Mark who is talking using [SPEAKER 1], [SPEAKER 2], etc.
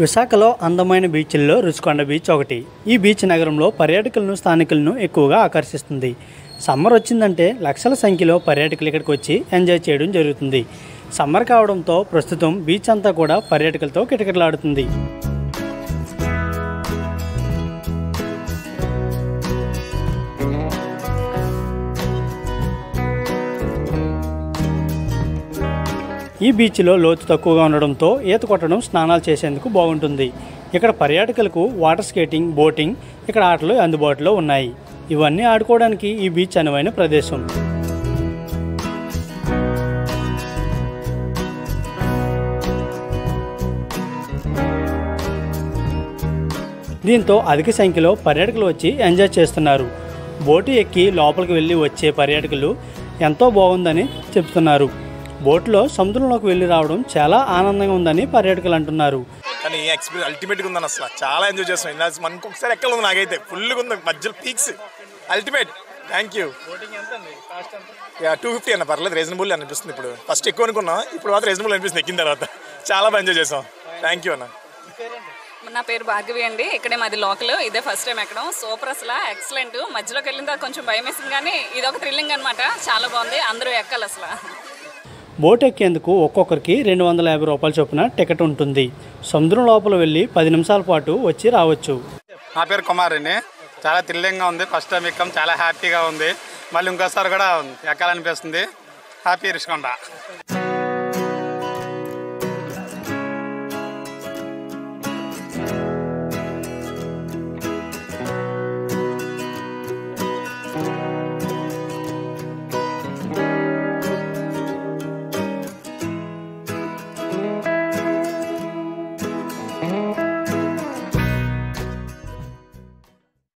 [SPEAKER 1] విశాఖలో అందమైన బీచ్ల్లో రుషికొండ బీచ్ ఒకటి. ఈ బీచ్ నగరంలో పర్యాటకులను స్థానికులను ఎక్కువగా ఆకర్షిస్తుంది. సమ్మర్ వచ్చిందంటే లక్షల సంఖ్యలో పర్యాటకులు ఇక్కడికి వచ్చి ఎంజాయ్ చేయడం జరుగుతుంది. సమ్మర్ కావడంతో ప్రస్తుతం బీచ్ అంతా కూడా పర్యాటకులతో కిటకిటలాడుతుంది. ఈ బీచ్లో లోతు తక్కువగా ఉండడంతో ఈత కొట్టడం, స్నానాలు చేసేందుకు బాగుంటుంది. ఇక్కడ పర్యాటకులకు వాటర్ స్కేటింగ్, బోటింగ్ ఇక్కడ ఆటలు అందుబాటులో ఉన్నాయి. ఇవన్నీ ఆడుకోవడానికి ఈ బీచ్ అనువైన ప్రదేశం. దీంతో అధిక సంఖ్యలో పర్యాటకులు వచ్చి ఎంజాయ్ చేస్తున్నారు. బోటు ఎక్కి లోపలికి వెళ్ళి వచ్చే పర్యాటకులు ఎంతో బాగుందని చెప్తున్నారు. బోట్లో సముద్రంలోకి వెళ్ళి రావడం చాలా ఆనందంగా ఉందని పర్యాటకులు అంటున్నారు.
[SPEAKER 2] కానీ ఈ ఎక్స్పీరియన్స్ అల్టిమేట్గా ఉందని అసలు చాలా ఎంజాయ్ చేస్తున్నాం. మనకు ఒకసారి ఎక్కడ ఉంది, నాకైతే ఫుల్గా ఉంది. మధ్యలో పీక్స్ అల్టిమేట్. Thank you. 250 అన్న, పర్లేదు, రీజనబుల్ అనిపిస్తుంది. ఇప్పుడు ఫస్ట్ ఎక్కువ అనుకున్నాం, ఇప్పుడు మాత్రం రీజనబుల్ అనిపిస్తుంది. ఎక్కిన తర్వాత చాలా బాగా ఎంజాయ్ చేసాం. థ్యాంక్ యూ అన్న.
[SPEAKER 3] నా పేరు భార్గవి అండి. ఇక్కడే మాది లోకల్. ఇదే ఫస్ట్ టైం ఎక్కడం. సూపర్, అసలు ఎక్సలెంట్. మధ్యలోకి వెళ్ళిన తర్వాత కొంచెం భయం వేసింది, కానీ ఇది ఒక థ్రిల్లింగ్ అనమాట. చాలా బాగుంది. అందరూ ఎక్కాలి అసలు.
[SPEAKER 1] బోట్ ఎక్కేందుకు ఒక్కొక్కరికి 250 రూపాయల చొప్పున టికెట్ ఉంటుంది. సముద్రం లోపల వెళ్ళి 10 నిమిషాల పాటు వచ్చి రావచ్చు.
[SPEAKER 4] నా పేరు కుమార్ అండి. చాలా థ్రిల్లింగ్గా ఉంది. ఫస్ట్ టైం ఎక్కం, చాలా హ్యాపీగా ఉంది. మళ్ళీ ఇంకోసారి కూడా ఎక్కాలనిపిస్తుంది. హ్యాపీ రుషికొండ.